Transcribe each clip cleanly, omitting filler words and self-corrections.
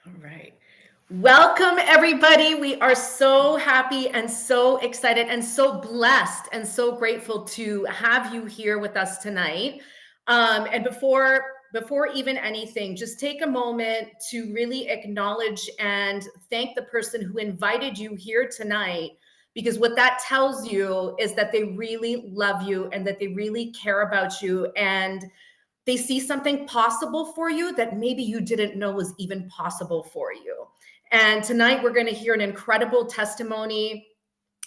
All right. Welcome, everybody. We are so happy and so excited and so blessed and so grateful to have you here with us tonight. And before even anything, just take a moment to really acknowledge and thank the person who invited you here tonight, because what that tells you is that they really love you and that they really care about you, and they see something possible for you that maybe you didn't know was even possible for you. And tonight we're going to hear an incredible testimony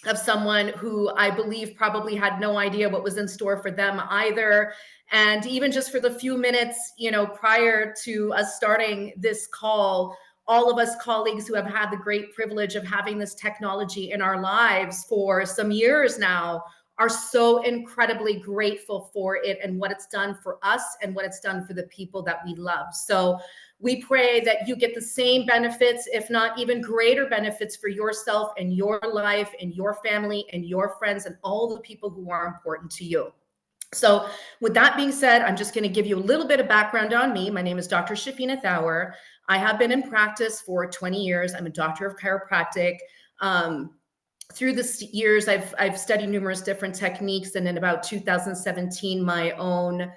of someone who I believe probably had no idea what was in store for them either. And even just for the few minutes, prior to us starting this call, all of us colleagues who have had the great privilege of having this technology in our lives for some years now are so incredibly grateful for it and what it's done for us and what it's done for the people that we love. So we pray that you get the same benefits, if not even greater benefits, for yourself and your life and your family and your friends and all the people who are important to you. So with that being said, I'm just going to give you a little bit of background on me. My name is Dr. Shafina Thawer. I have been in practice for 20 years. I'm a doctor of chiropractic. Through the years, I've studied numerous different techniques, and in about 2017, my own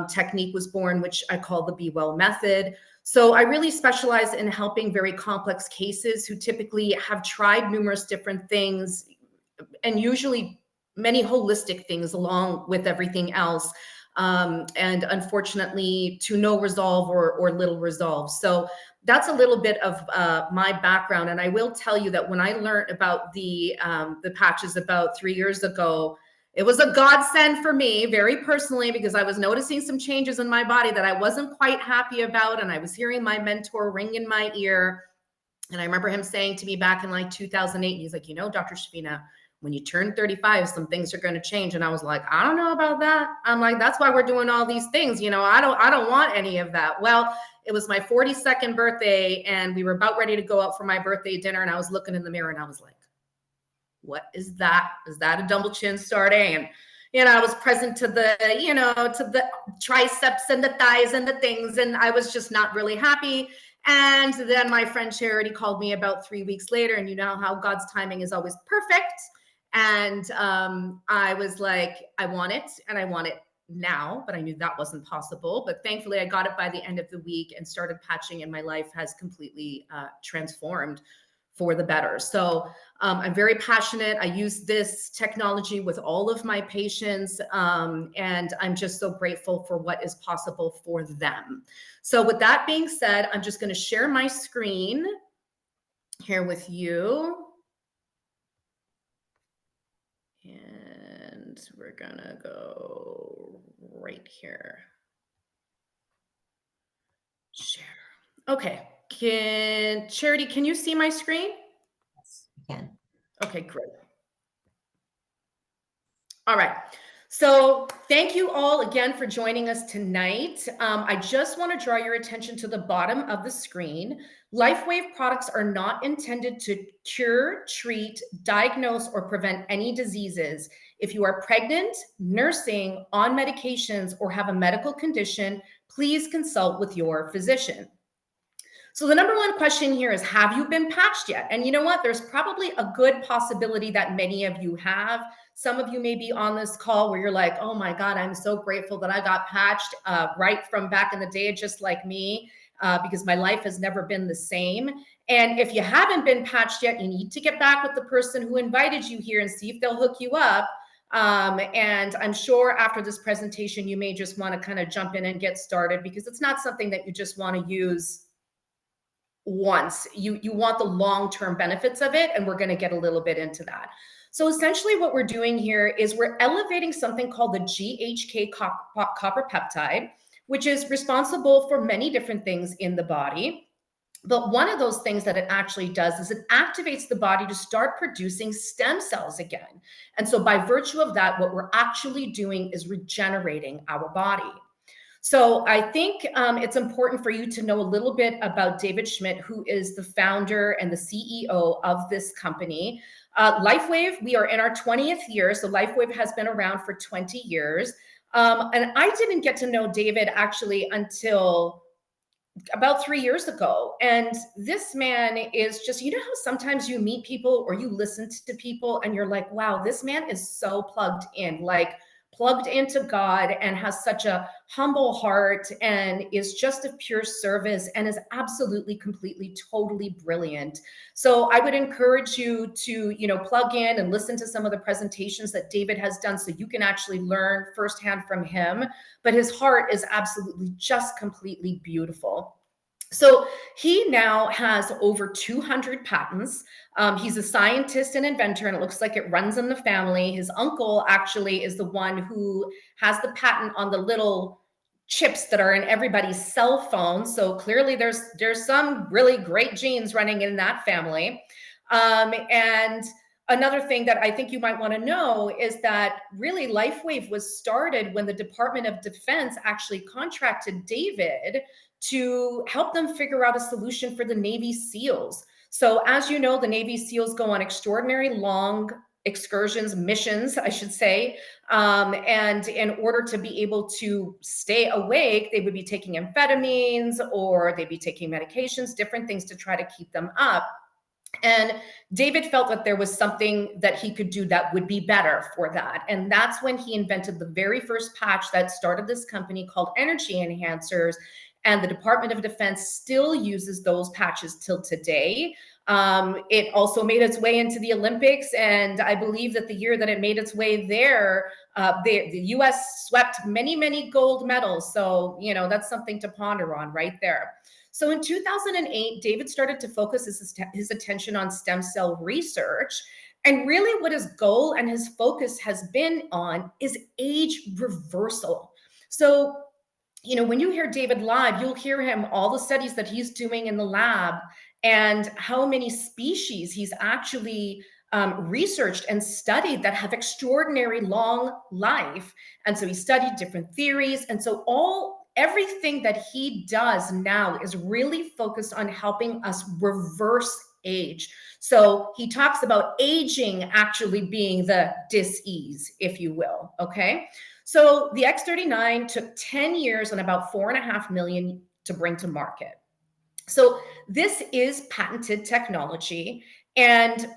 technique was born, which I call the Be Well method. So I really specialize in helping very complex cases who typically have tried numerous different things, and usually many holistic things along with everything else. And unfortunately, to no resolve or little resolve. So that's a little bit of my background. And I will tell you that when I learned about the patches about 3 years ago, it was a godsend for me very personally, because I was noticing some changes in my body that I wasn't quite happy about. And I was hearing my mentor ring in my ear. And I remember him saying to me back in like 2008, he's like, Dr. Shafina, when you turn 35, some things are going to change. And I was like, I don't know about that. I'm like, that's why we're doing all these things. I don't want any of that. Well, it was my 42nd birthday and we were about ready to go out for my birthday dinner. And I was looking in the mirror and I was like, what is that? Is that a double chin starting? And I was present to the, to the triceps and the thighs and the things. And I was just not really happy. And then my friend Charity called me about 3 weeks later, and you know how God's timing is always perfect. And I was like, I want it, and I want it now, but I knew that wasn't possible. But thankfully, I got it by the end of the week and started patching, and my life has completely transformed for the better. So I'm very passionate. I use this technology with all of my patients, and I'm just so grateful for what is possible for them. So with that being said, I'm just going to share my screen here with you. And we're going to go right here. Share. Okay. Charity, can you see my screen? Yes, I can. Okay, great. All right. So thank you all again for joining us tonight. I just want to draw your attention to the bottom of the screen. Lifewave products are not intended to cure, treat, diagnose, or prevent any diseases. If you are pregnant, nursing, on medications, or have a medical condition, please consult with your physician. So the number one question here is, have you been patched yet? And you know what? There's probably a good possibility that many of you have. Some of you may be on this call where you're like, oh my God, I'm so grateful that I got patched right from back in the day, just like me, because my life has never been the same. And if you haven't been patched yet, you need to get back with the person who invited you here and see if they'll hook you up. And I'm sure after this presentation, you may just want to kind of jump in and get started, because it's not something that you just want to use once. You want the long-term benefits of it, and we're going to get a little bit into that. So essentially what we're doing here is we're elevating something called the GHK copper peptide, which is responsible for many different things in the body. But one of those things that it actually does is it activates the body to start producing stem cells again. And so by virtue of that, what we're actually doing is regenerating our body. So I think it's important for you to know a little bit about David Schmidt, who is the founder and the CEO of this company. Lifewave, we are in our 20th year. So Lifewave has been around for 20 years. And I didn't get to know David actually until about 3 years ago. And this man is just, you know how sometimes you meet people or you listen to people and you're like, wow, this man is so plugged in, like plugged into God, and has such a humble heart and is just of pure service and is absolutely, completely, totally brilliant. So I would encourage you to, plug in and listen to some of the presentations that David has done so you can actually learn firsthand from him. But his heart is absolutely just completely beautiful. So he now has over 200 patents. He's a scientist and inventor, and it looks like it runs in the family. His uncle actually is the one who has the patent on the little chips that are in everybody's cell phone. So clearly there's some really great genes running in that family. And another thing that I think you might want to know is that really Lifewave was started when the Department of Defense actually contracted David to help them figure out a solution for the Navy SEALs. So as you know, the Navy SEALs go on extraordinary long excursions, missions, I should say. And in order to be able to stay awake, they would be taking amphetamines or they'd be taking medications, different things to try to keep them up. And David felt that there was something that he could do that would be better for that. And that's when he invented the very first patch that started this company called Energy Enhancers. And the Department of Defense still uses those patches till today. It also made its way into the Olympics. And I believe that the year that it made its way there, the US swept many, many gold medals. So, that's something to ponder on right there. So in 2008, David started to focus his attention on stem cell research. And really what his goal and his focus has been on is age reversal. So, when you hear David live, you'll hear him, all the studies that he's doing in the lab and how many species he's actually researched and studied that have extraordinary long life. And so he studied different theories. And so everything that he does now is really focused on helping us reverse age. So he talks about aging actually being the dis-ease, if you will. Okay. So the X39 took 10 years and about 4.5 million to bring to market. So this is patented technology. And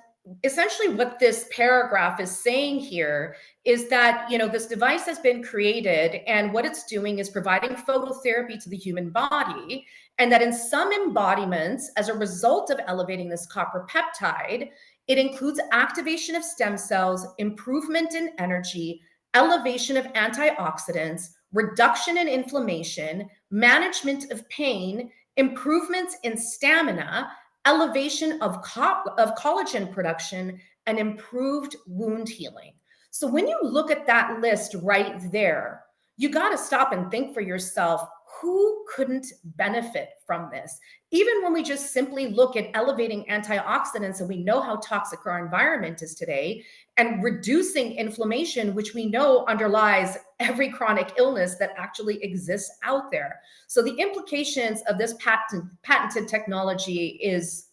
essentially what this paragraph is saying here is that, this device has been created and what it's doing is providing phototherapy to the human body. And that in some embodiments, as a result of elevating this copper peptide, it includes activation of stem cells, improvement in energy, elevation of antioxidants, reduction in inflammation, management of pain, improvements in stamina, elevation of collagen production, and improved wound healing. So when you look at that list right there, you got to stop and think for yourself, who couldn't benefit from this? Even when we just simply look at elevating antioxidants, and we know how toxic our environment is today, and reducing inflammation, which we know underlies every chronic illness that actually exists out there. So the implications of this patented technology is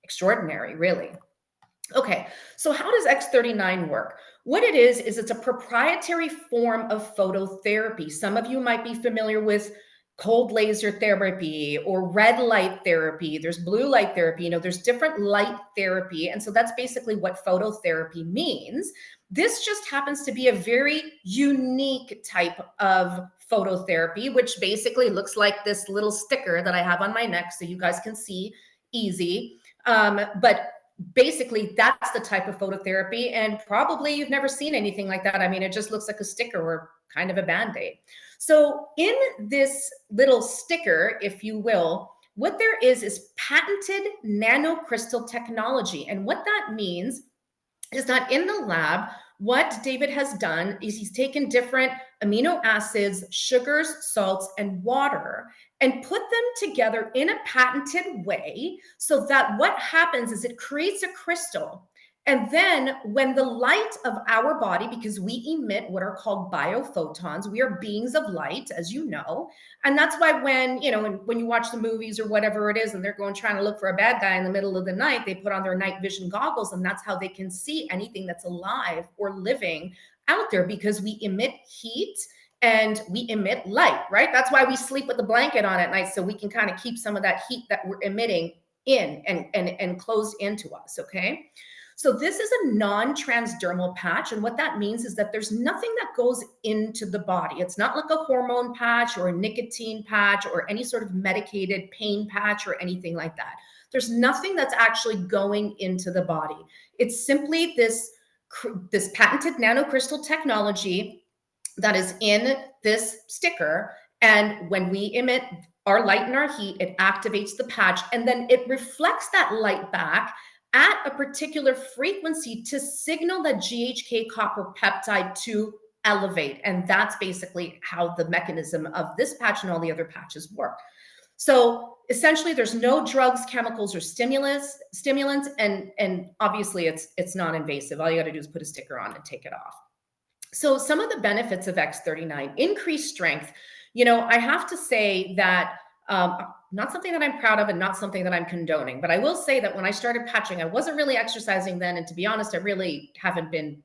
extraordinary, really. Okay, so how does X39 work? What it is it's a proprietary form of phototherapy. Some of you might be familiar with cold laser therapy or red light therapy. There's blue light therapy, there's different light therapy. And so that's basically what phototherapy means. This just happens to be a very unique type of phototherapy, which basically looks like this little sticker that I have on my neck so you guys can see easy. But basically that's the type of phototherapy, and probably you've never seen anything like that. I mean, it just looks like a sticker or kind of a band-aid. So in this little sticker, if you will, what there is patented nanocrystal technology. And what that means is that in the lab, what David has done is he's taken different amino acids, sugars, salts, and water, and put them together in a patented way so that what happens is it creates a crystal. And then when the light of our body, because we emit what are called biophotons, we are beings of light, as you know. And that's why when you watch the movies or whatever it is, and they're going trying to look for a bad guy in the middle of the night, they put on their night vision goggles, and that's how they can see anything that's alive or living out there, because we emit heat and we emit light, right? That's why we sleep with a blanket on at night, so we can kind of keep some of that heat that we're emitting in and closed into us, okay? So this is a non-transdermal patch, and what that means is that there's nothing that goes into the body. It's not like a hormone patch or a nicotine patch or any sort of medicated pain patch or anything like that. There's nothing that's actually going into the body. It's simply this patented nanocrystal technology that is in this sticker, and when we emit our light and our heat, it activates the patch, and then it reflects that light back at a particular frequency to signal that GHK copper peptide to elevate. And that's basically how the mechanism of this patch and all the other patches work. So essentially, there's no drugs, chemicals, or stimulants, and obviously it's non-invasive. All you got to do is put a sticker on and take it off. So some of the benefits of X39: increased strength. I have to say that not something that I'm proud of and not something that I'm condoning, but I will say that when I started patching, I wasn't really exercising then. And to be honest, I really haven't been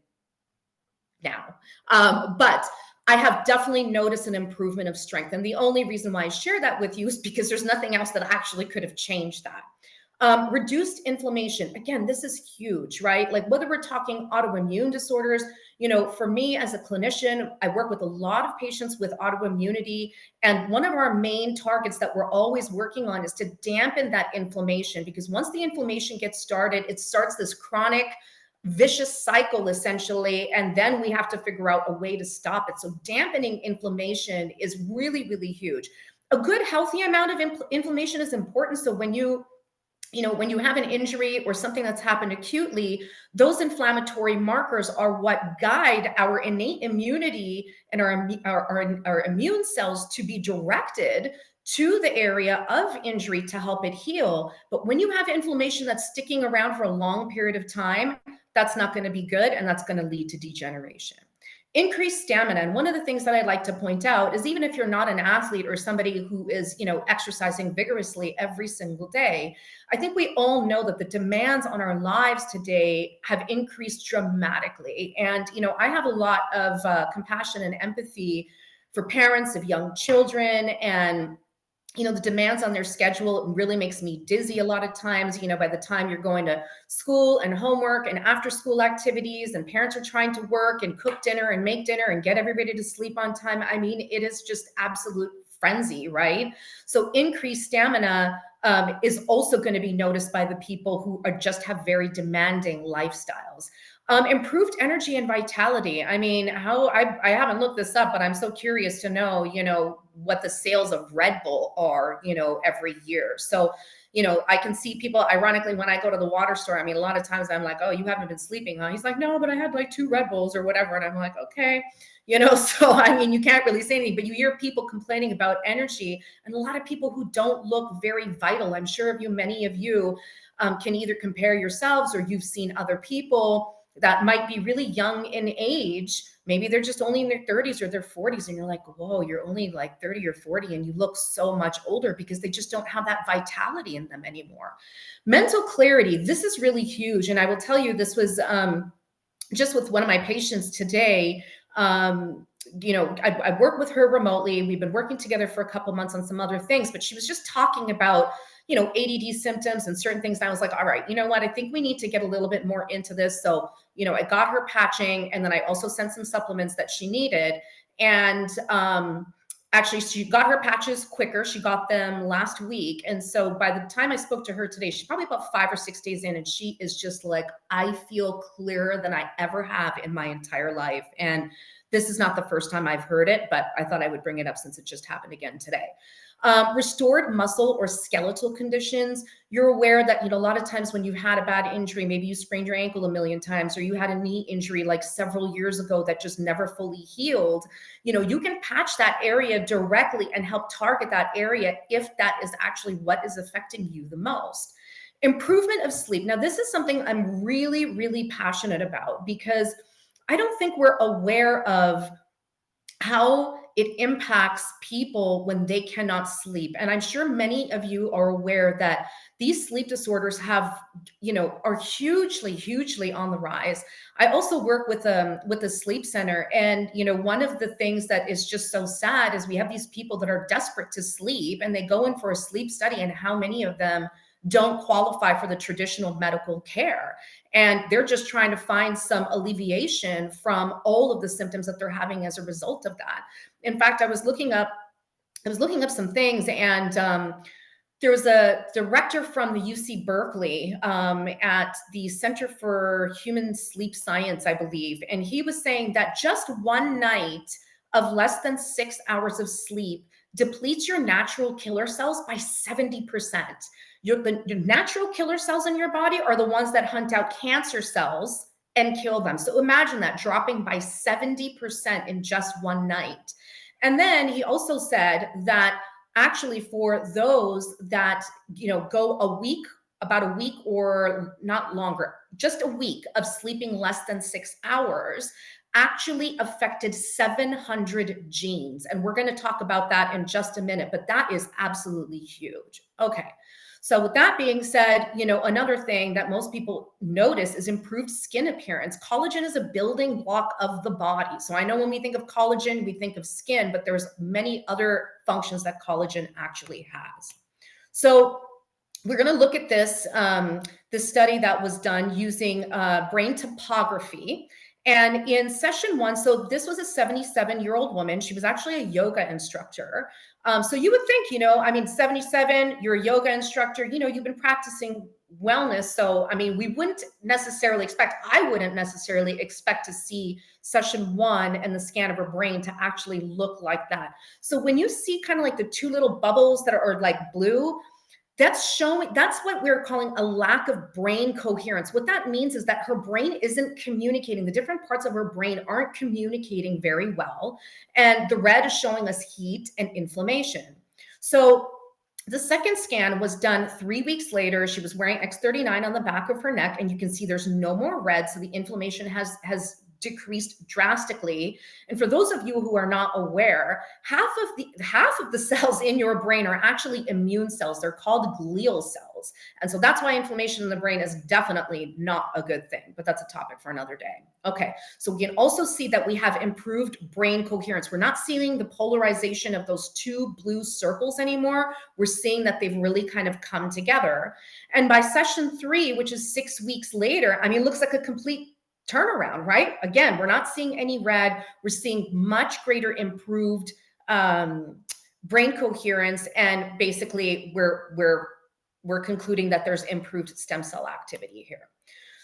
now. But I have definitely noticed an improvement of strength. And the only reason why I share that with you is because there's nothing else that actually could have changed that. Reduced inflammation. Again, this is huge, right? Like whether we're talking autoimmune disorders, for me as a clinician, I work with a lot of patients with autoimmunity. And one of our main targets that we're always working on is to dampen that inflammation, because once the inflammation gets started, it starts this chronic vicious cycle essentially, and then we have to figure out a way to stop it. So dampening inflammation is really, really huge. A good healthy amount of inflammation is important. So when you have an injury or something that's happened acutely, those inflammatory markers are what guide our innate immunity and our immune cells to be directed to the area of injury to help it heal. But when you have inflammation that's sticking around for a long period of time, that's not going to be good, and that's going to lead to degeneration. Increased stamina. And one of the things that I'd like to point out is, even if you're not an athlete or somebody who is, exercising vigorously every single day, I think we all know that the demands on our lives today have increased dramatically. And, I have a lot of compassion and empathy for parents of young children, and the demands on their schedule really makes me dizzy a lot of times. By the time you're going to school and homework and after school activities, and parents are trying to work and cook dinner and make dinner and get everybody to sleep on time, I mean, it is just absolute frenzy, right? So increased stamina is also going to be noticed by the people who just have very demanding lifestyles. Improved energy and vitality. I mean, I haven't looked this up, but I'm so curious to know, what the sales of Red Bull are, every year. So, I can see people, ironically, when I go to the water store, I mean, a lot of times I'm like, oh, you haven't been sleeping, huh? He's like, no, but I had like 2 Red Bulls or whatever. And I'm like, okay, so I mean, you can't really say anything, but you hear people complaining about energy, and a lot of people who don't look very vital. I'm sure many of you can either compare yourselves, or you've seen other people that might be really young in age. Maybe they're just only in their 30s or their 40s, and you're like, whoa, you're only like 30 or 40 and you look so much older, because they just don't have that vitality in them anymore. Mental clarity. This is really huge. And I will tell you, this was just with one of my patients today. I work with her remotely. We've been working together for a couple months on some other things, but she was just talking about ADD symptoms and certain things. And I was like, all right, you know what? I think we need to get a little bit more into this. So, I got her patching, and then I also sent some supplements that she needed. And actually, she got her patches quicker. She got them last week. And so by the time I spoke to her today, she's probably about 5 or 6 days in, and she is just like, I feel clearer than I ever have in my entire life. And this is not the first time I've heard it, but I thought I would bring it up since it just happened again today. Restored muscle or skeletal conditions. You're aware that, a lot of times when you've had a bad injury, maybe you sprained your ankle a million times, or you had a knee injury like several years ago that just never fully healed, you can patch that area directly and help target that area if that is actually what is affecting you the most. Improvement of sleep. Now, this is something I'm really, really passionate about, because I don't think we're aware of how it impacts people when they cannot sleep. And I'm sure many of you are aware that these sleep disorders have, are hugely on the rise. I also work with a sleep center, and one of the things that is just so sad is we have these people that are desperate to sleep, and they go in for a sleep study, and how many of them don't qualify for the traditional medical care, and they're just trying to find some alleviation from all of the symptoms that they're having as a result of that. In fact, I was looking up some things, and there was a director from the UC Berkeley at the Center for Human Sleep Science, I believe, and he was saying that just one night of less than 6 hours of sleep depletes your natural killer cells by 70%. Your natural killer cells in your body are the ones that hunt out cancer cells and kill them. So imagine that, dropping by 70% in just one night. And then he also said that actually for those that, go about a week or not longer, just a week of sleeping less than 6 hours, actually affected 700 genes. And we're going to talk about that in just a minute, but that is absolutely huge. Okay. So with that being said, another thing that most people notice is improved skin appearance. Collagen is a building block of the body. So I know when we think of collagen, we think of skin, but there's many other functions that collagen actually has. So we're going to look at this study that was done using brain topography. And in session one, so this was a 77-year-old woman. She was actually a yoga instructor. So you would think, 77, you're a yoga instructor, you've been practicing wellness. So, we wouldn't necessarily expect, I wouldn't necessarily expect to see session one and the scan of her brain to actually look like that. So when you see kind of like the two little bubbles that are like blue, that's what we're calling a lack of brain coherence. What that means is that her brain isn't communicating. The different parts of her brain aren't communicating very well. And the red is showing us heat and inflammation. So the second scan was done 3 weeks later. She was wearing X39 on the back of her neck, and you can see there's no more red. So the inflammation has decreased drastically. And for those of you who are not aware, half of the cells in your brain are actually immune cells. They're called glial cells. And so that's why inflammation in the brain is definitely not a good thing, but that's a topic for another day. Okay, so we can also see that we have improved brain coherence. We're not seeing the polarization of those two blue circles anymore. We're seeing that they've really kind of come together. And by session 3, which is 6 weeks later, it looks like a complete turnaround, right? Again, we're not seeing any red. We're seeing much greater improved brain coherence, and basically we're concluding that there's improved stem cell activity here.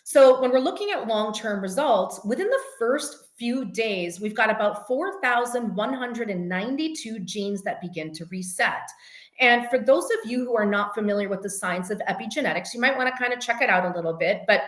So when we're looking at long-term results, within the first few days, we've got about 4,192 genes that begin to reset. And for those of you who are not familiar with the science of epigenetics, you might want to kind of check it out a little bit, but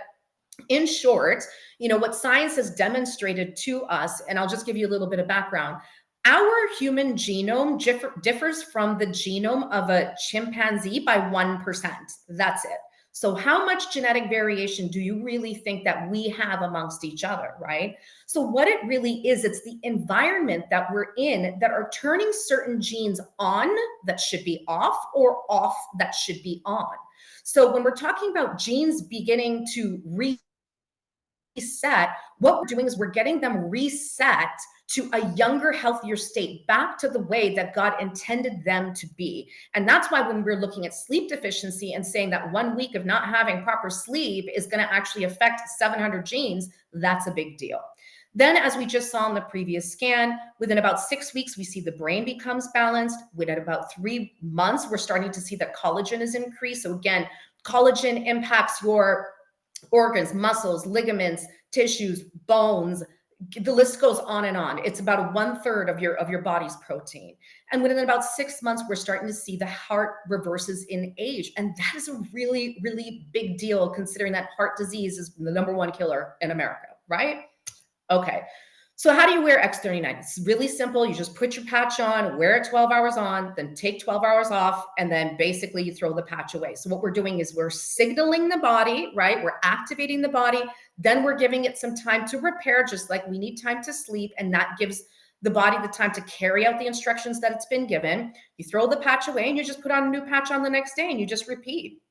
in short, what science has demonstrated to us, and I'll just give you a little bit of background, our human genome differs from the genome of a chimpanzee by 1%. That's it. So how much genetic variation do you really think that we have amongst each other, right? So what it really is, it's the environment that we're in that are turning certain genes on that should be off, or off that should be on. So when we're talking about genes beginning to reset, what we're doing is we're getting them reset to a younger, healthier state, back to the way that God intended them to be. And that's why when we're looking at sleep deficiency and saying that 1 week of not having proper sleep is going to actually affect 700 genes, that's a big deal. Then, as we just saw in the previous scan, within about 6 weeks, we see the brain becomes balanced. Within about 3 months, we're starting to see that collagen is increased. So again, collagen impacts your organs, muscles, ligaments, tissues, bones. The list goes on and on. It's about 1/3 of your body's protein. And within about 6 months, we're starting to see the heart reverses in age. And that is a really, really big deal, considering that heart disease is the #1 killer in America, right? Okay. So how do you wear X39? It's really simple. You just put your patch on, wear it 12 hours on, then take 12 hours off, and then basically you throw the patch away. So what we're doing is we're signaling the body, right? We're activating the body. Then we're giving it some time to repair, just like we need time to sleep. And that gives the body the time to carry out the instructions that it's been given. You throw the patch away and you just put on a new patch on the next day and you just repeat.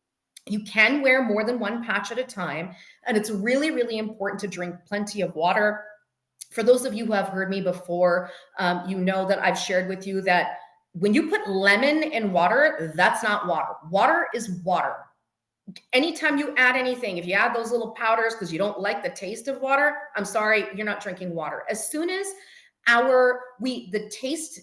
You can wear more than one patch at a time. And it's really, really important to drink plenty of water. For those of you who have heard me before, you know that I've shared with you that when you put lemon in water, that's not water. Water is water. Anytime you add anything, if you add those little powders because you don't like the taste of water, I'm sorry, you're not drinking water. As soon as the taste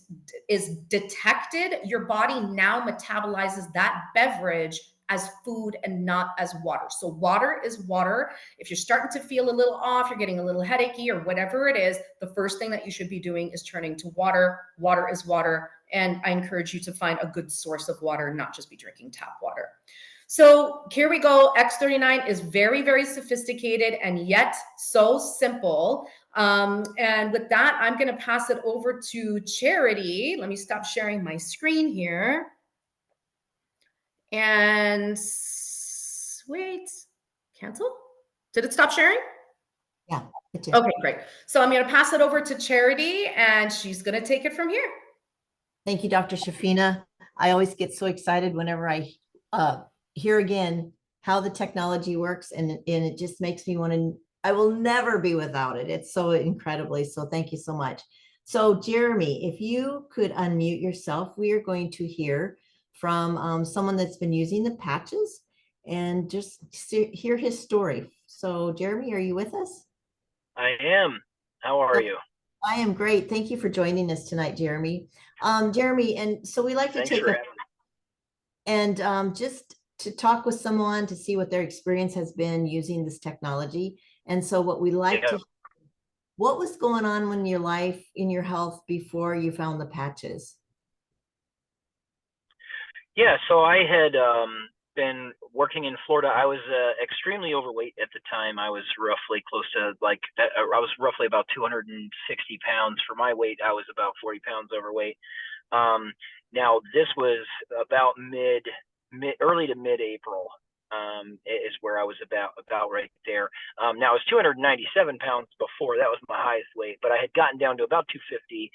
is detected, your body now metabolizes that beverage as food and not as water. So water is water. If you're starting to feel a little off, you're getting a little headachy or whatever it is, the first thing that you should be doing is turning to water. Water is water. And I encourage you to find a good source of water, not just be drinking tap water. So here we go. X39 is very, very sophisticated and yet so simple. And with that, I'm going to pass it over to Charity. Let me stop sharing my screen here. And wait, cancel? Did it stop sharing? Yeah. Okay, great. So I'm going to pass it over to Charity and she's going to take it from here. Thank you, Dr. Shafina. I always get so excited whenever I hear again how the technology works, and it just makes me want to, I will never be without it. It's so incredibly, so thank you so much. So Jeremy, if you could unmute yourself, we are going to hear from someone that's been using the patches and just hear his story. So Jeremy, are you with us? I am. How are you? I am great. Thank you for joining us tonight, Jeremy. Jeremy, and so we like to take a and just to talk with someone to see what their experience has been using this technology. And so what we like to, what was going on in your life, in your health before you found the patches? Yeah, so I had been working in Florida. I was extremely overweight at the time. I was roughly close to I was roughly about 260 pounds. For my weight, I was about 40 pounds overweight. Now this was about early to mid-April is where I was about right there. Now I was 297 pounds before. That was my highest weight, but I had gotten down to about 250.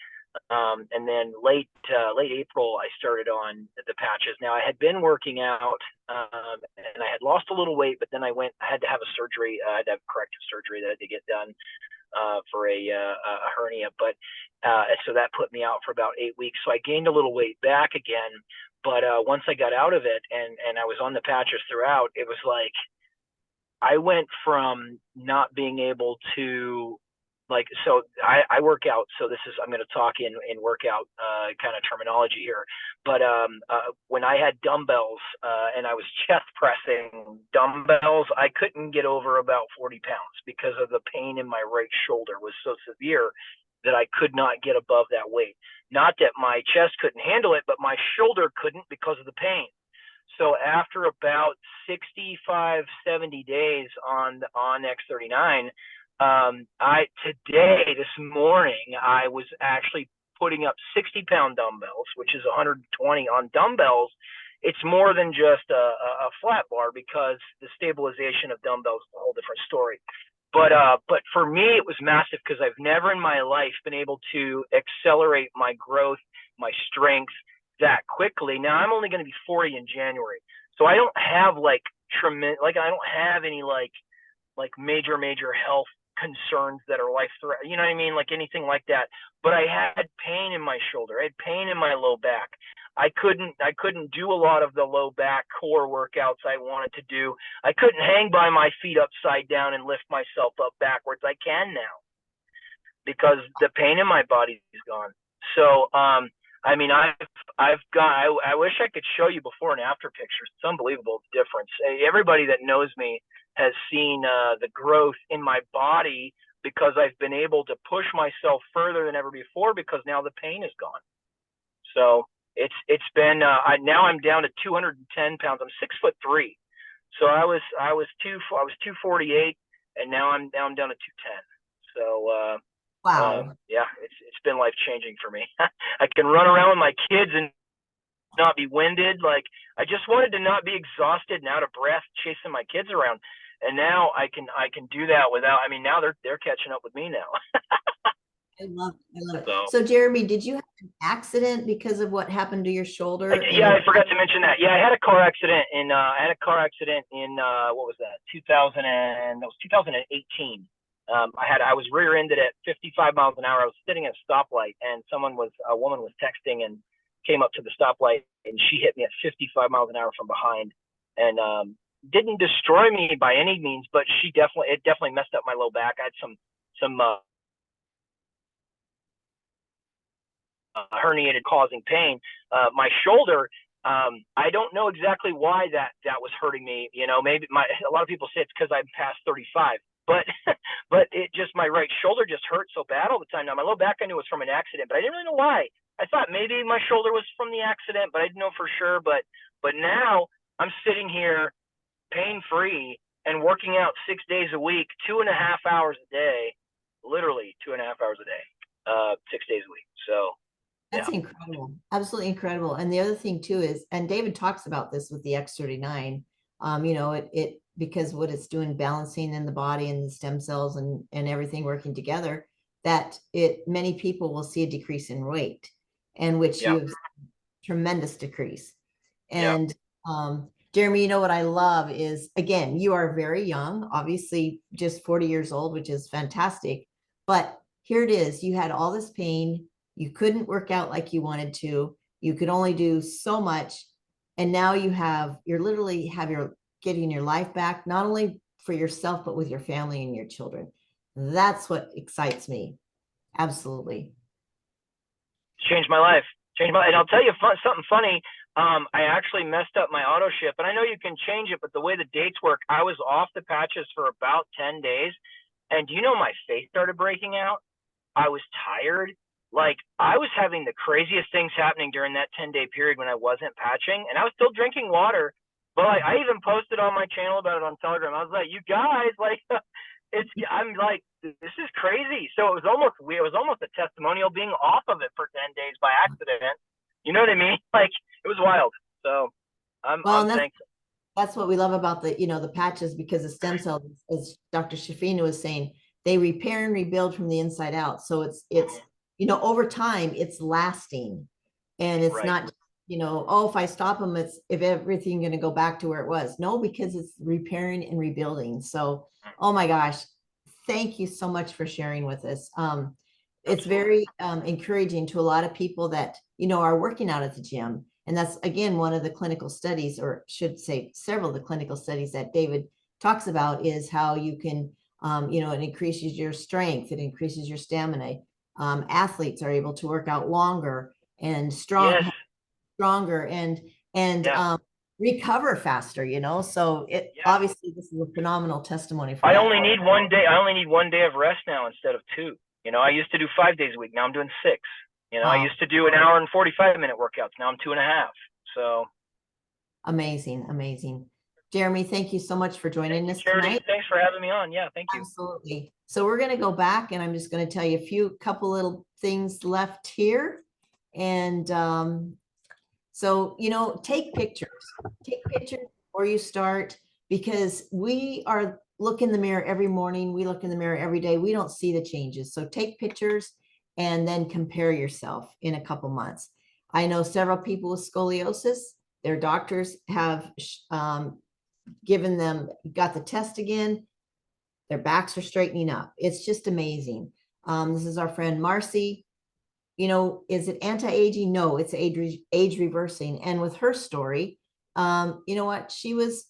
And then late April, I started on the patches. Now I had been working out, and I had lost a little weight, but then I had to have a surgery. I had to have corrective surgery that I had to get done for a hernia. But so that put me out for about 8 weeks. So I gained a little weight back again. But once I got out of it and I was on the patches throughout, it was like I went from not being able to, like, so I work out. So this is, I'm going to talk in workout kind of terminology here. But when I had dumbbells and I was chest pressing dumbbells, I couldn't get over about 40 pounds because of the pain in my right shoulder was so severe that I could not get above that weight. Not that my chest couldn't handle it, but my shoulder couldn't because of the pain. So after about 65, 70 days on X39, this morning, I was actually putting up 60-pound dumbbells, which is 120 on dumbbells. It's more than just a flat bar because the stabilization of dumbbells is a whole different story. But for me, it was massive because I've never in my life been able to accelerate my growth, my strength that quickly. Now I'm only going to be 40 in January, so I don't have I don't have any major health concerns that are life threatening, you know what I mean? Like anything like that. But I had pain in my shoulder. I had pain in my low back. I couldn't do a lot of the low back core workouts I wanted to do. I couldn't hang by my feet upside down and lift myself up backwards. I can now because the pain in my body is gone. So, I mean, I wish I could show you before and after pictures. It's unbelievable the difference. Everybody that knows me has seen the growth in my body because I've been able to push myself further than ever before because now the pain is gone. So it's been now I'm down to 210 pounds. I'm 6'3", so I was 248, and now I'm down to 210. So wow, yeah, it's been life changing for me. I can run around with my kids and not be winded. Like I just wanted to not be exhausted and out of breath chasing my kids around. And now I can do that without, I mean, now they're catching up with me now. I love it. I love it. So So Jeremy, did you have an accident because of what happened to your shoulder? yeah, I forgot to mention that. Yeah, I had a car accident in what was that? 2018. I was rear-ended at 55 miles an hour. I was sitting at a stoplight, and a woman was texting and came up to the stoplight, and she hit me at 55 miles an hour from behind, and didn't destroy me by any means, but it definitely messed up my low back. I had some herniated, causing pain. My shoulder, I don't know exactly why that was hurting me. You know, maybe a lot of people say it's because I'm past 35, but it just, my right shoulder just hurt so bad all the time. Now my low back I knew was from an accident, but I didn't really know why. I thought maybe my shoulder was from the accident, but I didn't know for sure. But now I'm sitting here pain free and working out 6 days a week, 2.5 hours a day, literally 2.5 hours a day, 6 days a week. So That's incredible. Absolutely incredible. And the other thing too is, and David talks about this with the X39, you know, it because what it's doing, balancing in the body and the stem cells and everything working together, that many people will see a decrease in weight, and which you have tremendous decrease. And Jeremy, you know what I love is, again, you are very young, obviously just 40 years old, which is fantastic. But here it is, you had all this pain. You couldn't work out like you wanted to. You could only do so much. And now you're literally getting your life back, not only for yourself, but with your family and your children. That's what excites me. Absolutely. Changed my life. And I'll tell you something funny. I actually messed up my auto ship, and I know you can change it, but the way the dates work, I was off the patches for about 10 days. And do you know, my face started breaking out? I was tired. Like, I was having the craziest things happening during that 10-day period when I wasn't patching, and I was still drinking water. But like, I even posted on my channel about it on Telegram. I was like, you guys, like, I'm like, this is crazy. So it was almost a testimonial being off of it for 10 days by accident. You know what I mean? Like, it was wild. So I'm thankful. That's what we love about the patches, because the stem cells, as Dr. Shafina was saying, they repair and rebuild from the inside out. So it's over time, it's lasting, and it's not, oh, if I stop them, if everything going to go back to where it was. No, because it's repairing and rebuilding. So, oh my gosh, thank you so much for sharing with us. It's very encouraging to a lot of people that, are working out at the gym. And that's, again, one of the clinical studies, or should say several of the clinical studies that David talks about, is how you can, it increases your strength, it increases your stamina. Athletes are able to work out longer and stronger and recover faster, so obviously this is a phenomenal testimony for I only need 1 day. I only need 1 day of rest now instead of 2. I used to do 5 days a week. Now I'm doing 6. I used to do an hour and 45-minute workouts. Now I'm 2.5. So amazing. Jeremy, thank you so much for joining us tonight. Thanks for having me on. Yeah, thank you. Absolutely. So we're going to go back, and I'm just going to tell you a couple little things left here. And so, take pictures before you start, because we look in the mirror every morning. We look in the mirror every day. We don't see the changes. So take pictures and then compare yourself in a couple months. I know several people with scoliosis. Their doctors have got the test again. Their backs are straightening up. It's just amazing. This is our friend Marcy. Is it anti-aging? No, it's age reversing. And with her story, you know what?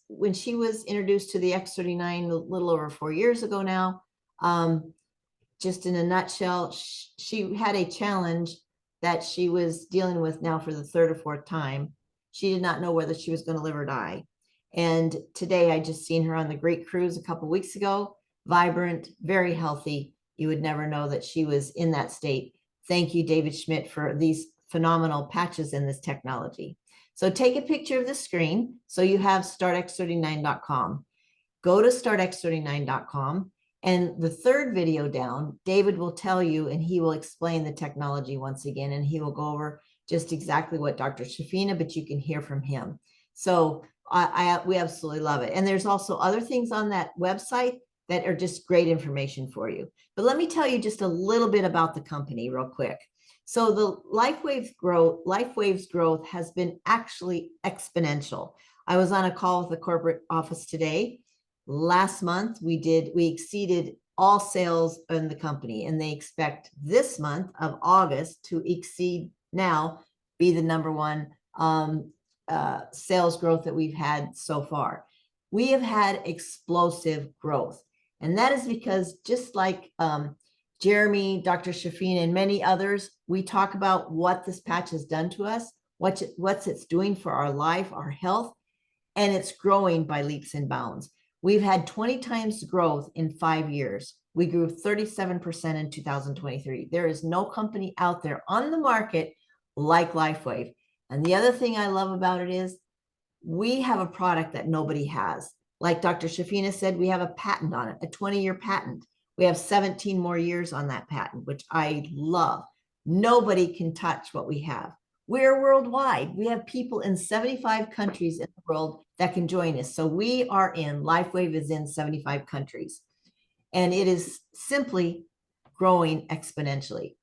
When she was introduced to the X39 a little over 4 years ago now, just in a nutshell, she had a challenge that she was dealing with now for the 3rd or 4th time. She did not know whether she was going to live or die. And today I just seen her on the Great Cruise a couple weeks ago, vibrant, very healthy. You would never know that she was in that state. Thank you, David Schmidt, for these phenomenal patches in this technology. So take a picture of the screen. So you have startx39.com. Go to startx39.com. And the 3rd video down, David will tell you, and he will explain the technology once again, and he will go over just exactly what Dr. Shafina, but you can hear from him. So we absolutely love it. And there's also other things on that website that are just great information for you. But let me tell you just a little bit about the company real quick. So the Lifewave's growth has been actually exponential. I was on a call with the corporate office today. Last month, we exceeded all sales in the company, and they expect this month of August to exceed be the #1 sales growth that we've had so far. We have had explosive growth. And that is because just like Jeremy, Dr. Shafina, and many others, we talk about what this patch has done to us, what it's doing for our life, our health, and it's growing by leaps and bounds. We've had 20 times growth in 5 years. We grew 37% in 2023. There is no company out there on the market like Lifewave. And the other thing I love about it is we have a product that nobody has. Like Dr. Shafina said, we have a patent on it, a 20-year patent. We have 17 more years on that patent, which I love. Nobody can touch what we have. We're worldwide. We have people in 75 countries in the world that can join us. So Lifewave is in 75 countries. And it is simply growing exponentially.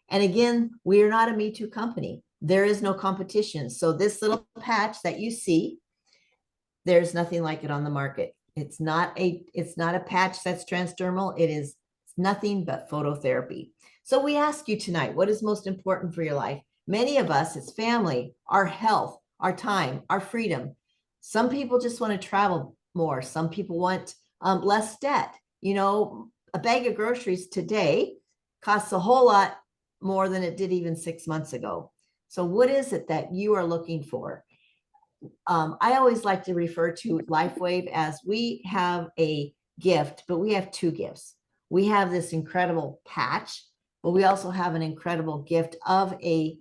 And again, we are not a Me Too company. There is no competition. So this little patch that you see, there's nothing like it on the market. It's not a patch that's transdermal. It is nothing but phototherapy. So we ask you tonight, what is most important for your life? Many of us, it's family, our health, our time, our freedom. Some people just want to travel more. Some people want less debt. You know, a bag of groceries today costs a whole lot more than it did even 6 months ago. So what is it that you are looking for? I always like to refer to Lifewave as we have a gift, but we have 2 gifts. We have this incredible patch, but we also have an incredible gift of a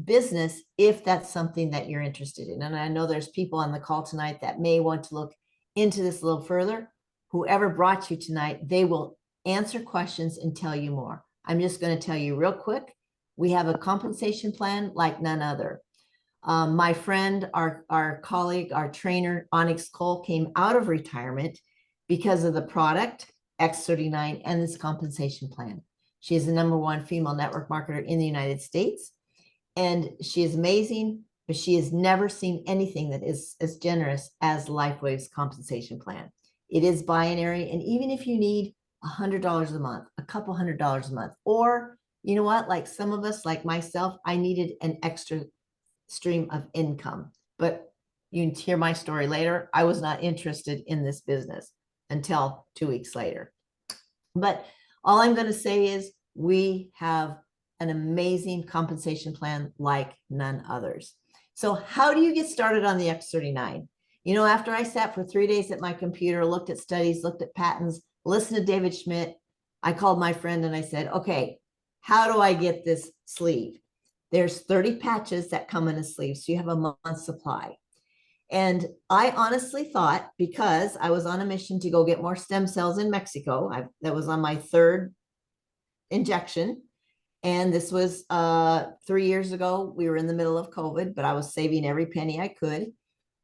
business if that's something that you're interested in. And I know there's people on the call tonight that may want to look into this a little further. Whoever brought you tonight, they will answer questions and tell you more. I'm just going to tell you real quick. We have a compensation plan like none other. My friend, our colleague, our trainer, Onyx Cole, came out of retirement because of the product, X39, and this compensation plan. She is the #1 female network marketer in the United States. And she is amazing, but she has never seen anything that is as generous as Lifewave's compensation plan. It is binary. And even if you need $100 a month, a couple $100 a month, or you know what, like some of us, like myself, I needed an extra stream of income. But you can hear my story later. I was not interested in this business until 2 weeks later. But all I'm going to say is we have an amazing compensation plan like none others. So how do you get started on the X39? You know, after I sat for 3 days at my computer, looked at studies, looked at patents, listened to David Schmidt, I called my friend and I said, okay, how do I get this sleeve? There's 30 patches that come in a sleeve, so you have a month's supply. And I honestly thought, because I was on a mission to go get more stem cells in Mexico, that was on my 3rd injection. And this was 3 years ago. We were in the middle of COVID, but I was saving every penny I could.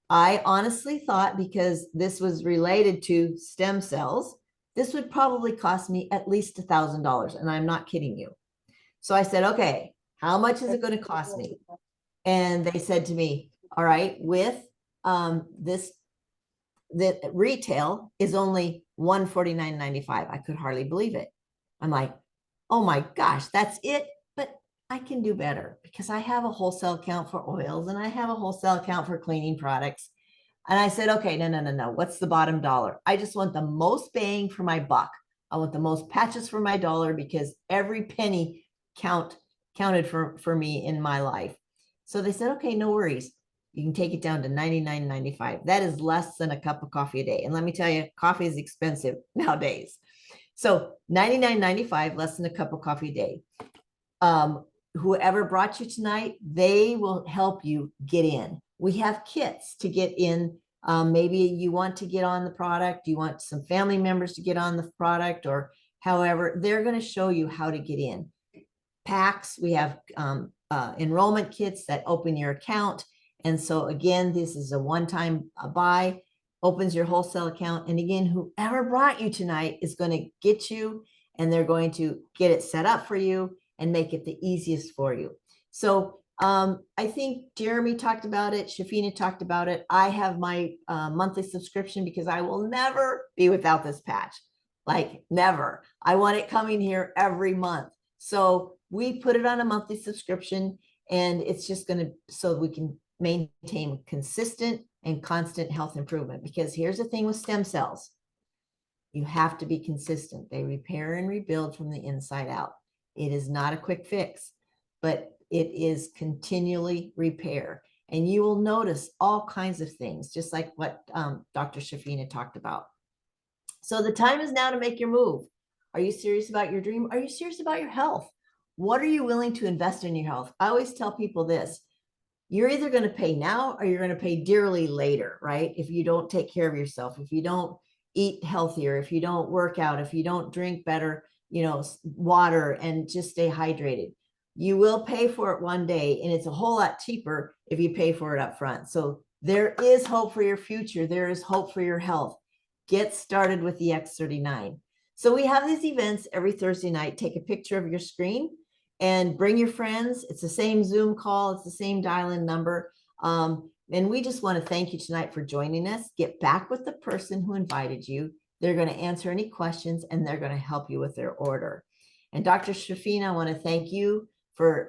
I honestly thought, because this was related to stem cells, this would probably cost me at least $1,000. And I'm not kidding you. So I said, okay, how much is it going to cost me? And they said to me, all right, with this, the retail is only $149.95. I could hardly believe it. I'm like, oh my gosh, that's it. But I can do better because I have a wholesale account for oils and I have a wholesale account for cleaning products. And I said, okay, no. What's the bottom dollar? I just want the most bang for my buck. I want the most patches for my dollar because every penny counted for me in my life. So they said, okay, no worries. You can take it down to $99.95. That is less than a cup of coffee a day. And let me tell you, coffee is expensive nowadays. So $99.95, less than a cup of coffee a day. Whoever brought you tonight, they will help you get in. We have kits to get in. Maybe you want to get on the product. You want some family members to get on the product, or however, they're going to show you how to get in. Packs, we have enrollment kits that open your account. And so again, this is a one-time buy. opens your wholesale account. And again, whoever brought you tonight is going to get you, and they're going to get it set up for you and make it the easiest for you. So I think Jeremy talked about it. Shafina talked about it. I have my monthly subscription because I will never be without this patch. Like never. I want it coming here every month. So we put it on a monthly subscription, and it's just going to, so we can maintain consistent and constant health improvement. Because here's the thing with stem cells. You have to be consistent. They repair and rebuild from the inside out. It is not a quick fix, but it is continually repair. And you will notice all kinds of things, just like what Dr. Shafina talked about. So the time is now to make your move. Are you serious about your dream? Are you serious about your health? What are you willing to invest in your health? I always tell people this. You're either going to pay now or you're going to pay dearly later, right? If you don't take care of yourself, if you don't eat healthier, if you don't work out, if you don't drink better, water, and just stay hydrated. You will pay for it one day, and it's a whole lot cheaper if you pay for it up front. So there is hope for your future. There is hope for your health. Get started with the X39. So we have these events every Thursday night. Take a picture of your screen and bring your friends. It's the same Zoom call. It's the same dial-in number. And we just want to thank you tonight for joining us. Get back with the person who invited you. They're going to answer any questions, and they're going to help you with their order. And Dr. Shafina, I want to thank you for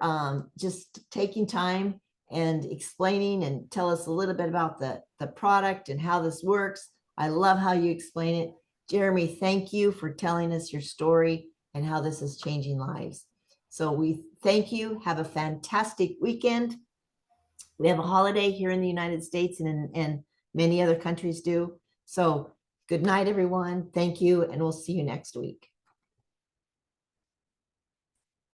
just taking time and explaining and tell us a little bit about the product and how this works. I love how you explain it. Jeremy, thank you for telling us your story and how this is changing lives. So we thank you. Have a fantastic weekend. We have a holiday here in the United States, and many other countries do. So good night, everyone. Thank you, and we'll see you next week.